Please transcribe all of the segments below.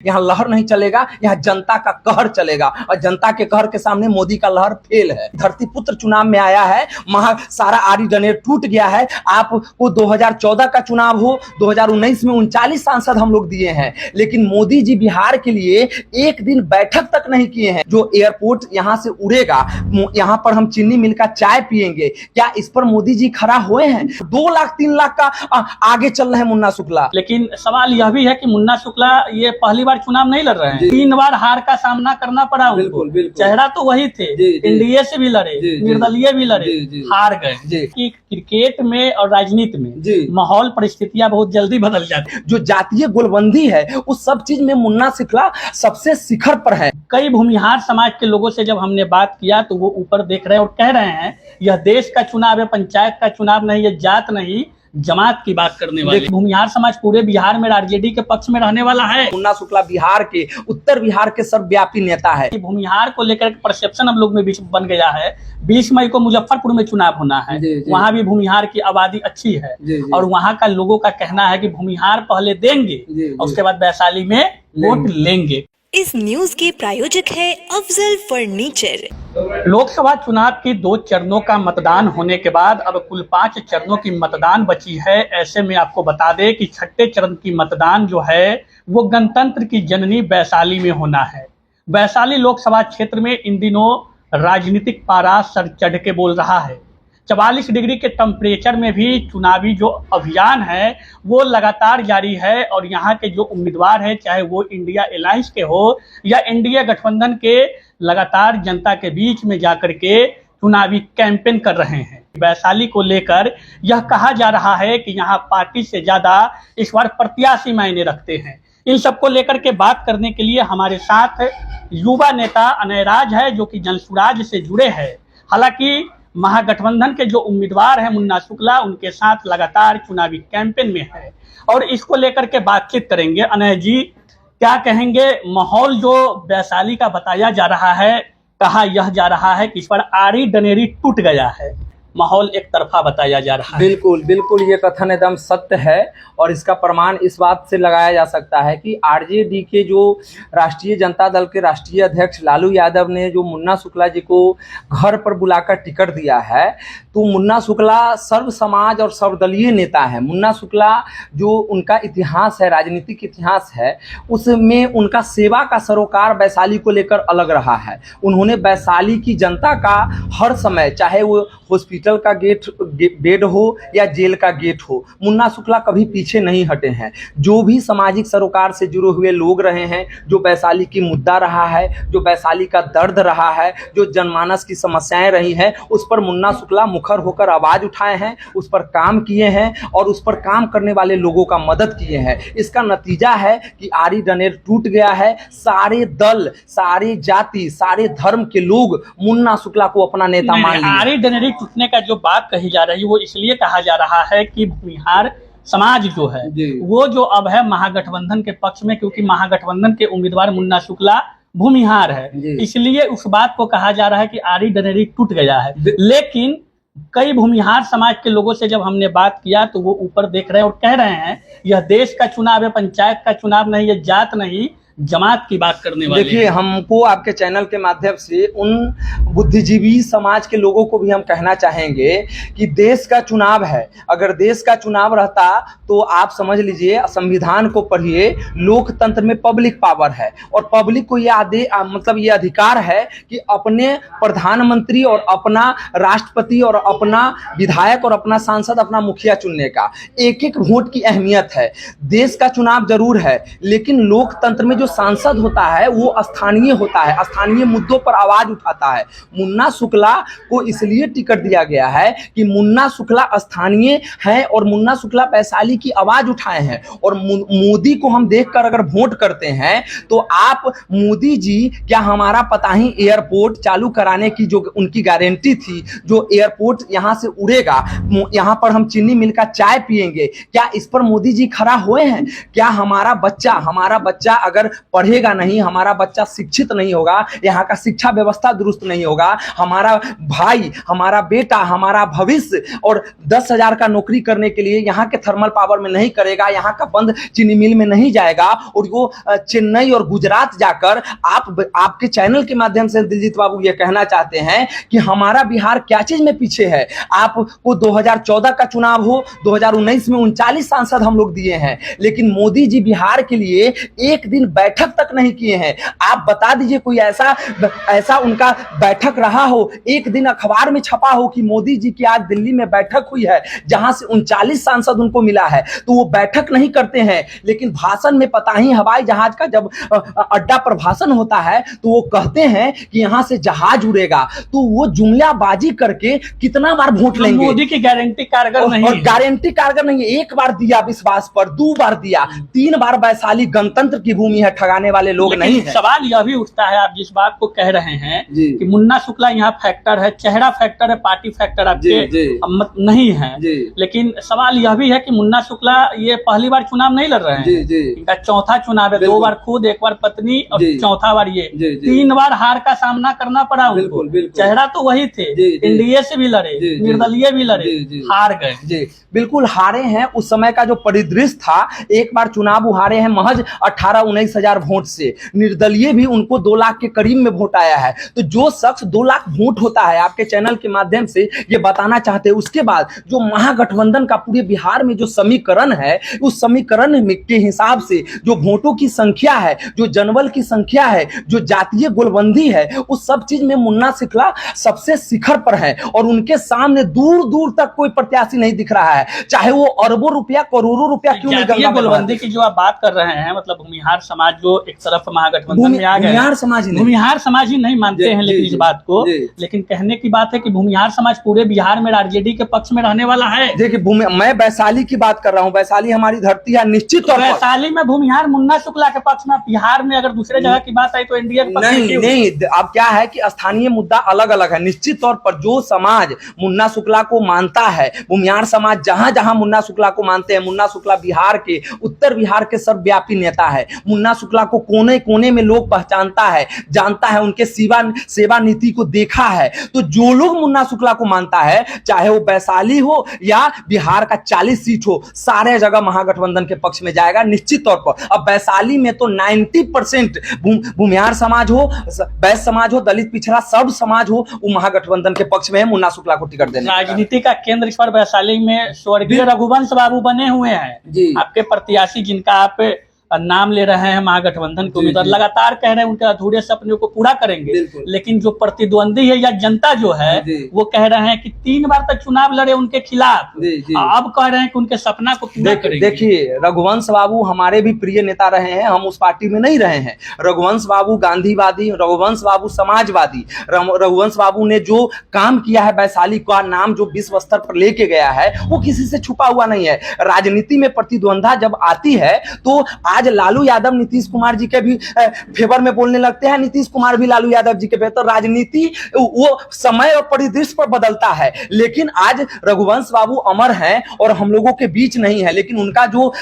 यहाँ लहर नहीं चलेगा, यहाँ जनता का कहर चलेगा और जनता के कहर के सामने मोदी का लहर फेल है। धरती पुत्र चुनाव में आया है, सारा आरी डनेर टूट गया है। आपको 2014 का चुनाव हो, 2019 में 39 सांसद हम लोग दिए हैं, लेकिन मोदी जी बिहार के लिए एक दिन बैठक तक नहीं किए हैं। जो एयरपोर्ट यहाँ से उड़ेगा, यहाँ पर हम चीनी मिल का चाय पिएंगे, क्या इस पर मोदी जी खड़ा हुए हैं? 2 लाख 3 लाख का आगे चल रहे हैं मुन्ना शुक्ला। लेकिन सवाल यह भी है कि मुन्ना शुक्ला ये पहली बार चुनाव नहीं लड़ रहे हैं, 3 बार हार का सामना करना पड़ा उनको। चेहरा तो वही थे, एनडीए से भी लड़े, निर्दलीय भी लड़े, हार गए। कि क्रिकेट में और राजनीति में माहौल परिस्थितियां बहुत जल्दी बदल जाती है। जो जातीय गोलबंदी है उस सब चीज में मुन्ना शुक्ला सबसे शिखर पर है। कई भूमिहार समाज के लोगों से जब हमने बात किया तो वो ऊपर देख रहे हैं और कह रहे हैं यह देश का चुनाव है, पंचायत का चुनाव नहीं, ये जात नहीं जमात की बात करने वाले। भूमिहार समाज पूरे बिहार में आरजेडी के पक्ष में रहने वाला है। मुन्ना शुक्ला बिहार के, उत्तर बिहार के सर्वव्यापी नेता है। भूमिहार को लेकर परसेप्शन हम लोग में बीच बन गया है। 20 मई को मुजफ्फरपुर में चुनाव होना है, वहाँ भी भूमिहार की आबादी अच्छी है और वहाँ का लोगों का कहना है कि भूमिहार पहले देंगे और उसके बाद वैशाली में वोट लेंगे। इस न्यूज के प्रायोजक है अफजल फर्नीचर। लोकसभा चुनाव की 2 चरणों का मतदान होने के बाद अब कुल 5 चरणों की मतदान बची है। ऐसे में आपको बता दें कि 6ठे चरण की मतदान जो है वो गणतंत्र की जननी वैशाली में होना है। वैशाली लोकसभा क्षेत्र में इन दिनों राजनीतिक पारा सर चढ़ के बोल रहा है। 44 डिग्री के टेम्परेचर में भी चुनावी जो अभियान है वो लगातार जारी है और यहाँ के जो उम्मीदवार है, चाहे वो इंडिया अलायंस के हो या एनडीए गठबंधन के, लगातार जनता के बीच में जाकर के चुनावी कैंपेन कर रहे हैं। वैशाली को लेकर यह कहा जा रहा है कि यहाँ पार्टी से ज्यादा इस बार प्रत्याशी मायने रखते हैं। इन सबको लेकर के बात करने के लिए हमारे साथ युवा नेता अनयराज है जो कि जनसुराज से जुड़े हैं। हालांकि महागठबंधन के जो उम्मीदवार हैं मुन्ना शुक्ला, उनके साथ लगातार चुनावी कैंपेन में है और इसको लेकर के बातचीत करेंगे। अनय जी, क्या कहेंगे? माहौल जो वैशाली का बताया जा रहा है, कहा यह जा रहा है कि इस पर आरी डनेरी टूट गया है, माहौल एक तरफा बताया जा रहा है। बिल्कुल बिल्कुल, ये कथन एकदम सत्य है और इसका प्रमाण इस बात से लगाया जा सकता है कि आरजेडी के जो राष्ट्रीय जनता दल के राष्ट्रीय अध्यक्ष लालू यादव ने जो मुन्ना शुक्ला जी को घर पर बुलाकर टिकट दिया है, तो मुन्ना शुक्ला सर्व समाज और सर्वदलीय नेता है। मुन्ना शुक्ला जो उनका इतिहास है, राजनीतिक इतिहास है, उसमें उनका सेवा का सरोकार वैशाली को लेकर अलग रहा है। उन्होंने वैशाली की जनता का हर समय, चाहे वो हॉस्पिटल का बेड हो या जेल का गेट हो, मुन्ना शुक्ला कभी पीछे नहीं हटे हैं। जो भी सामाजिक सरोकार से जुड़े हुए लोग रहे हैं, जो वैशाली की मुद्दा रहा है, जो वैशाली का दर्द रहा है, जो जनमानस की समस्याएं रही हैं, उस पर मुन्ना शुक्ला मुखर होकर आवाज उठाए हैं, उस पर काम किए हैं और उस पर काम करने वाले लोगों का मदद किए हैं। इसका नतीजा है कि आरी डनेर टूट गया है। सारे दल, सारे जाति, सारे धर्म के लोग मुन्ना शुक्ला को अपना नेता मान लिए। आरी डनेरी टूटने का जो बात कही जा रही है वो इसलिए कहा जा रहा है कि बिहार समाज जो है वो जो अब है महागठबंधन के पक्ष में, क्योंकि महागठबंधन के उम्मीदवार मुन्ना शुक्ला भूमिहार है, इसलिए उस बात को कहा जा रहा है कि आरी डनेरी टूट गया है। लेकिन कई भूमिहार समाज के लोगों से जब हमने बात किया तो वो ऊपर देख रहे हैं और कह रहे हैं यह देश का चुनाव है, पंचायत का चुनाव नहीं, ये जात नहीं जमात की बात करने वाले। देखिए, हमको आपके चैनल के माध्यम से उन बुद्धिजीवी समाज के लोगों को भी हम कहना चाहेंगे कि देश का चुनाव है। अगर देश का चुनाव रहता तो आप समझ लीजिए, संविधान को पढ़िए, लोकतंत्र में पब्लिक पावर है और पब्लिक को ये अधिकार है कि अपने प्रधानमंत्री और अपना राष्ट्रपति और अपना विधायक और अपना सांसद, अपना मुखिया चुनने का। एक एक वोट की अहमियत है। देश का चुनाव जरूर है, लेकिन लोकतंत्र में जो सांसद होता है वो स्थानीय होता है, स्थानीय मुद्दों पर आवाज उठाता है। मुन्ना शुक्ला को इसलिए टिकट दिया गया है कि मुन्ना शुक्ला स्थानीय है और मुन्ना शुक्ला वैशाली की आवाज उठाए हैं। और मोदी को हम देखकर अगर वोट करते हैं तो आप मोदी जी, क्या हमारा पता ही एयरपोर्ट चालू कराने की जो उनकी गारंटी थी, जो एयरपोर्ट यहां से उड़ेगा, यहां पर हम चीनी मिल का चाय पिएंगे, क्या इस पर मोदी जी खड़ा हुए हैं? क्या हमारा बच्चा अगर पढ़ेगा नहीं, हमारा बच्चा शिक्षित नहीं होगा, यहाँ का शिक्षा व्यवस्था दुरुस्त नहीं होगा, हमारा भाई, हमारा बेटा, हमारा भविष्य और 10,000 का नौकरी करने के लिए यहाँ के थर्मल पावर में नहीं करेगा, यहाँ का बंद चीनी मिल में नहीं जाएगा और वो चेन्नई और गुजरात जाकर आपके चैनल के माध्यम से दिलजीत बाबू ये कहना चाहते हैं कि हमारा बिहार क्या चीज में पीछे है। आपको 2014 का चुनाव हो, 2019 में 39 सांसद हम लोग दिए हैं, लेकिन मोदी जी बिहार के लिए एक दिन बैठक तक नहीं किए हैं। आप बता दीजिए कोई ऐसा उनका बैठक रहा हो, एक दिन अखबार में छपा हो कि मोदी जी की आज दिल्ली में बैठक हुई है जहां से 39 सांसद उनको मिला है, तो वो बैठक नहीं करते हैं। लेकिन भाषण में पता ही हवाई जहाज का जब अड्डा पर भाषण होता है तो वो कहते हैं कि यहां से जहाज उड़ेगा, तो वो जुमलाबाजी करके कितना बार वोट लेंगे। मोदी की गारंटी कारगर नहीं और गारंटी कारगर नहीं है। एक बार दिया विश्वास पर, 2 बार दिया, 3 बार वैशाली गणतंत्र की भूमि है, ठगाने वाले लोग नहीं है। सवाल यह भी उठता है, आप जिस बात को कह रहे हैं कि मुन्ना शुक्ला यहाँ फैक्टर है, चेहरा फैक्टर है, पार्टी फैक्टर आपके नहीं है, लेकिन सवाल यह भी है कि मुन्ना शुक्ला ये पहली बार चुनाव नहीं लड़ रहे हैं, इनका चौथा चुनाव है, 2 बार खुद, 1 बार पत्नी और चौथा बार ये, 3 बार हार का सामना करना पड़ा उनको। चेहरा तो वही थे, एनडीए से भी लड़े, निर्दलीय भी लड़े, हार गए। जी बिल्कुल हारे हैं। उस समय का जो परिदृश्य था, एक बार चुनाव वो हारे हैं महज 18-19 हजार वोट से, निर्दलीय भी उनको 2 लाख के करीब में वोट आया है। तो जो शख्स 2 लाख वोट होता है, आपके चैनल के माध्यम से ये बताना चाहते हैं। उसके बाद जो महागठबंधन का पूरे बिहार में जो समीकरण है, उस समीकरण के हिसाब से जो वोटों की संख्या है, जो जनबल की संख्या है, जो जातीय गोलबंदी है, उस सब चीज में मुन्ना शुक्ला सबसे शिखर पर है और उनके सामने दूर दूर तक कोई प्रत्याशी नहीं दिख रहा है, चाहे वो अरबों रुपया, करोड़ों रुपया क्यों नहीं। गंगा गोलबंदी की जो आप बात कर रहे हैं, मतलब भूमिहार समाज जो एक तरफ महागठबंधन में आ गए, भूमिहार समाज ही नहीं मानते हैं लेकिन इस बात को, लेकिन कहने की बात है कि भूमिहार समाज पूरे बिहार में आरजेडी के पक्ष में रहने वाला है। देखिए मैं वैशाली की बात कर रहा हूँ, वैशाली हमारी धरती है, निश्चित तौर पर वैशाली में भूमिहार मुन्ना शुक्ला के पक्ष में, बिहार में अगर दूसरे जगह की बात आई तो एनडीए नहीं। अब क्या है कि स्थानीय मुद्दा अलग अलग है। निश्चित तौर पर जो समाज मुन्ना शुक्ला को मानता है, भूमिहार समाज जहां जहां मुन्ना शुक्ला को मानते हैं, मुन्ना शुक्ला बिहार के, उत्तर बिहार के सर्वव्यापी नेता है। मुन्ना शुक्ला को कोने कोने में लोग पहचानता है, जानता है, उनके सेवा नीति को देखा है। तो जो लोग मुन्ना शुक्ला को मानता है, चाहे वो वैशाली हो या बिहार का 40 सीट हो, सारे जगह महागठबंधन के पक्ष में जाएगा निश्चित तौर पर। अब वैशाली में तो 90% भूमिहार समाज हो, वैश्य समाज हो, दलित पिछड़ा सब समाज हो, वो महागठबंधन के पक्ष में है मुन्ना शुक्ला को टिकट देने। राजनीति का केंद्र इस पर वैशाली में स्वर्गीय रघुवंश बाबू बने हुए हैं, आपके प्रत्याशी जिनका आप नाम ले रहे हैं महागठबंधन के उम्मीदवार, लगातार कह रहे हैं उनके अधूरे सपने को पूरा करेंगे, लेकिन जो प्रतिद्वंदी है या जनता जो है वो कह रहे हैं कि 3 बार तक चुनाव लड़े उनके खिलाफ, अब कह रहे हैं कि उनके सपना को पूरा करेंगे। देखिए रघुवंश बाबू हमारे भी प्रिय नेता रहे हैं, हम उस पार्टी में नहीं रहे हैं। रघुवंश बाबू गांधीवादी, रघुवंश बाबू समाजवादी, रघुवंश बाबू ने जो काम किया है, वैशाली का नाम जो विश्व स्तर पर लेके गया है, वो किसी से छुपा हुआ नहीं है। राजनीति में प्रतिद्वंदा जब आती है तो आज लालू यादव नीतीश कुमार जी के भी फेवर में बोलने लगते हैं, नीतीश कुमार भी लालू यादव जी के फेवर। तो राजनीति वो समय और परिदृश्य पर बदलता है, लेकिन आज रघुवंश बाबू अमर हैं और हम लोगों के बीच नहीं है। लेकिन उनका जो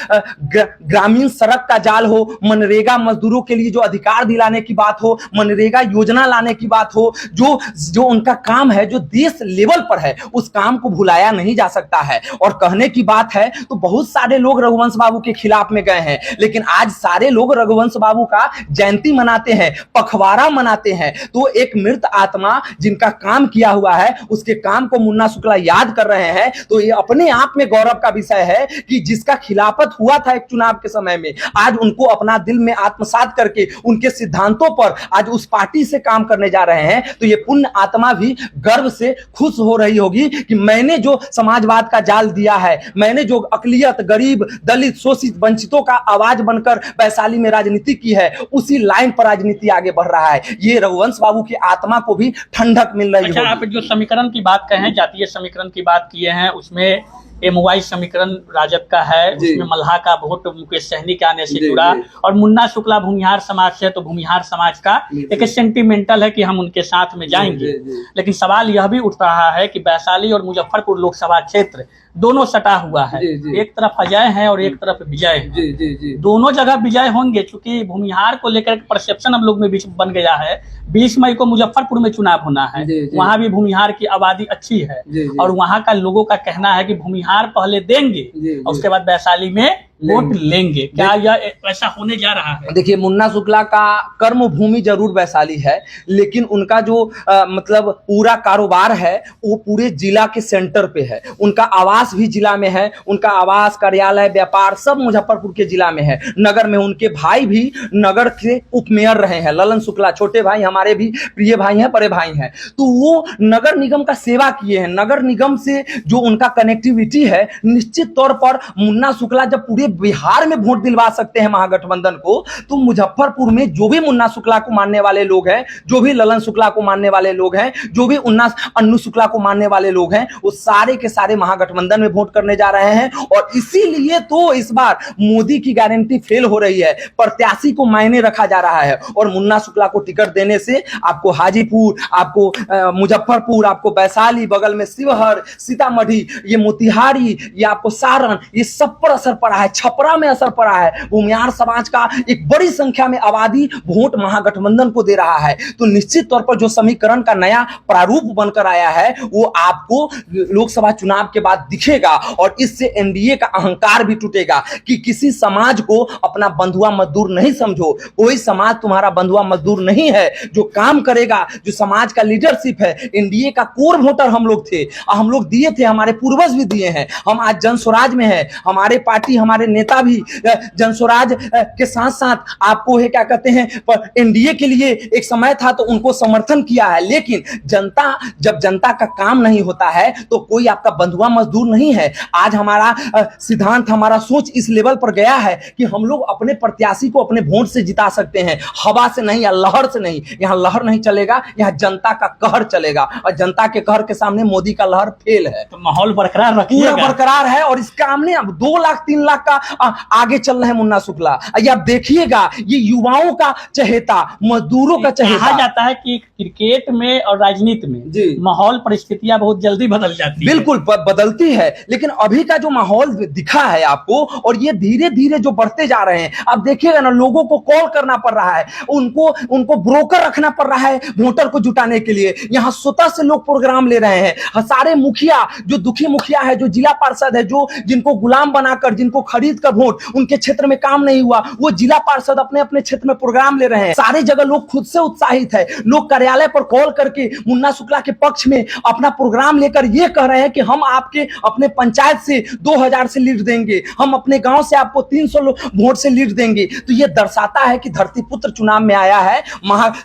ग्रामीण सड़क का जाल हो, मनरेगा मजदूरों के लिए जो अधिकार दिलाने की बात हो, मनरेगा योजना लाने की बात हो, जो उनका काम है, जो देश लेवल पर है, उस काम को भुलाया नहीं जा सकता है। और कहने की बात है तो बहुत सारे लोग रघुवंश बाबू के खिलाफ में गए हैं, लेकिन आज सारे लोग रघुवंश बाबू का जयंती मनाते हैं, पखवाड़ा मनाते हैं। तो एक मृत आत्मा जिनका काम किया हुआ है, उसके काम को मुन्ना शुक्ला याद कर रहे हैं। तो ये अपने आप में गौरव का विषय है कि जिसका खिलाफत हुआ था एक चुनाव के समय में, आज उनको अपना दिल में आत्मसात करके उनके सिद्धांतों पर आज उस पार्टी से काम करने जा रहे हैं। तो ये पुण्य आत्मा भी गर्व से खुश हो रही होगी कि मैंने जो समाजवाद का जाल दिया है, मैंने जो अकलियत, गरीब, दलित, शोषित, वंचितों का आवाज बनकर वैशाली में राजनीति की है, उसी लाइन पर राजनीति आगे बढ़ रहा है। ये रघुवंश बाबू की आत्मा को भी ठंडक मिल रही है। आप जो समीकरण की बात कहें, जातीय समीकरण की बात किए हैं, उसमें MY समीकरण राजद का है, उसमें मल्हा का वोट मुकेश सहनी के आने से जुड़ा, और मुन्ना शुक्ला भूमिहार समाज से, तो भूमिहार समाज का एक सेंटिमेंटल है कि हम उनके साथ में जाएंगे। लेकिन सवाल यह भी उठ रहा है कि वैशाली और मुजफ्फरपुर लोकसभा क्षेत्र दोनों सटा हुआ है। जी, जी। एक तरफ अजय है और एक तरफ विजय है। जी जी जी दोनों जगह विजय होंगे, क्योंकि भूमिहार को लेकर परसेप्शन हम लोग में बीच बन गया है। 20 मई को मुजफ्फरपुर में चुनाव होना है, जी, जी। वहाँ भी भूमिहार की आबादी अच्छी है, जी, जी। और वहाँ का लोगों का कहना है कि भूमिहार पहले देंगे जी, जी। और उसके बाद वैशाली में वोट लेंगे। क्या यह ऐसा होने जा रहा है? देखिए, मुन्ना शुक्ला का कर्म भूमि जरूर वैशाली है, लेकिन उनका जो मतलब पूरा कारोबार है वो पूरे जिला के सेंटर पे है। उनका आवास भी जिला में है, उनका आवास, कार्यालय, व्यापार सब मुजफ्फरपुर के जिला में है, नगर में। उनके भाई भी नगर के उपमेयर रहे हैं, ललन शुक्ला, छोटे भाई, हमारे भी प्रिय भाई हैं, बड़े भाई हैं। तो वो नगर निगम का सेवा किए हैं। नगर निगम से जो उनका कनेक्टिविटी है, निश्चित तौर पर मुन्ना शुक्ला जब पूरे बिहार में वोट दिलवा सकते हैं महागठबंधन को, तो मुजफ्फरपुर में जो भी मुन्ना शुक्ला को मानने वाले लोग हैं, जो भी ललन शुक्ला को मानने वाले लोग हैं, जो भी अन्नू शुक्ला को मानने वाले लोग हैं, वो सारे के सारे महागठबंधन में वोट करने जा रहे हैं। और इसीलिए तो इस बार मोदी की गारंटी फेल हो रही है, प्रत्याशी को मायने रखा जा रहा है। और मुन्ना शुक्ला को टिकट देने से आपको हाजीपुर, आपको मुजफ्फरपुर, आपको वैशाली, बगल में शिवहर, सीतामढ़ी, ये मोतिहारी, ये आपको सारण, ये सब पर असर पड़ा है। छपरा में असर पड़ा है। भूमिहार समाज का एक बड़ी संख्या में आबादी वोट महागठबंधन को दे रहा है। तो निश्चित तौर पर जो समीकरण का नया प्रारूप बनकर आया है वो आपको लोकसभा चुनाव के बाद दिखेगा, और इससे एनडीए का अहंकार भी टूटेगा कि किसी समाज को अपना बंधुआ मजदूर नहीं समझो। कोई समाज तुम्हारा बंधुआ मजदूर नहीं है। जो काम करेगा, जो समाज का लीडरशिप है, एनडीए का कोर वोटर हम लोग थे, हम लोग दिए थे, हमारे पूर्वज भी दिए हैं। हम आज जन स्वराज में हैं, हमारे पार्टी, हमारे नेता भी जन स्वराज के साथ साथ आपको है क्या कहते हैं, पर एनडीए के लिए एक समय था तो उनको समर्थन किया है। लेकिन जनता, जब जनता का काम नहीं होता है तो कोई आपका बंधुआ मजदूर नहीं है। आज हमारा सिद्धांत, हमारा सोच इस लेवल पर गया है कि हम लोग अपने प्रत्याशी को अपने वोट से जिता सकते हैं, हवा से नहीं या लहर से नहीं। यहां लहर नहीं चलेगा, यहां जनता का कहर चलेगा, और जनता के कहर के सामने मोदी का लहर फेल है। तो माहौल बरकरार पूरा रखिएगा। बरकरार है। और इसका हमने अब 2 लाख 3 लाख का आगे चल रहे हैं मुन्ना शुक्ला। ये आप देखिएगा, ये युवाओं का चहेता, मजदूरों का कहा चहेता। जाता है कि क्रिकेट में और राजनीति में जी। माहौल, परिस्थितियां बहुत जल्दी बदल जाती है। बिल्कुल बदलती है, लेकिन अभी का जो माहौल दिखा है आपको, और ये धीरे धीरे जो बढ़ते जा रहे हैं, आप देखिएगा ना, लोगों को कॉल करना पड़ रहा है, उनको ब्रोकर रखना पड़ रहा है वोटर को जुटाने के लिए। यहाँ स्वतः से लोग प्रोग्राम ले रहे हैं। सारे मुखिया, जो दुखी मुखिया है, जो जिला पार्षद है, जो जिनको गुलाम बनाकर, जिनको खरीद कर वोट, उनके क्षेत्र में काम नहीं हुआ, वो जिला पार्षद अपने अपने क्षेत्र में प्रोग्राम ले रहे हैं। सारे जगह लोग खुद से उत्साहित है। लोग कार्यालय पर कॉल करके मुन्ना शुक्ला के पक्ष में अपना प्रोग्राम लेकर ये कह रहे हैं कि हम आपके अपने पंचायत से 2000 से लीड देंगे, हम अपने गांव से आपको 300 वोट से लीड देंगे। तो ये दर्शाता है कि धरती पुत्र चुनाव में आया है,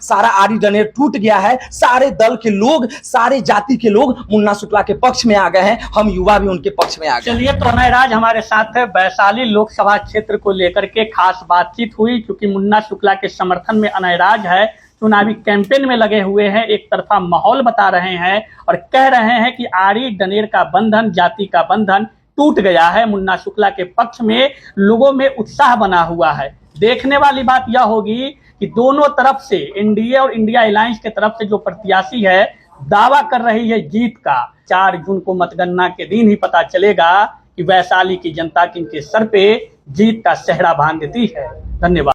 सारा आरी डनेर टूट गया है। सारे दल के लोग, सारे जाति के लोग मुन्ना शुक्ला के पक्ष में आ गए हैं। हम युवा भी उनके पक्ष में आ गए। चलिए, तो अनय राज हमारे साथ है। वैशाली लोकसभा क्षेत्र को लेकर के खास बातचीत हुई, क्योंकि मुन्ना शुक्ला के समर्थन में अनय राज है, चुनावी कैंपेन में लगे हुए हैं, एक तरफा माहौल बता रहे हैं और कह रहे हैं कि आरी डनेर का बंधन, जाति का बंधन टूट गया है। मुन्ना शुक्ला के पक्ष में लोगों में उत्साह बना हुआ है। देखने वाली बात यह होगी कि दोनों तरफ से, एनडीए और इंडिया अलायंस के तरफ से जो प्रत्याशी है, दावा कर रही है जीत का। 4 जून को मतगणना के दिन ही पता चलेगा कि वैशाली की जनता किनके सर पे जीत का सेहरा बांध देती है। धन्यवाद।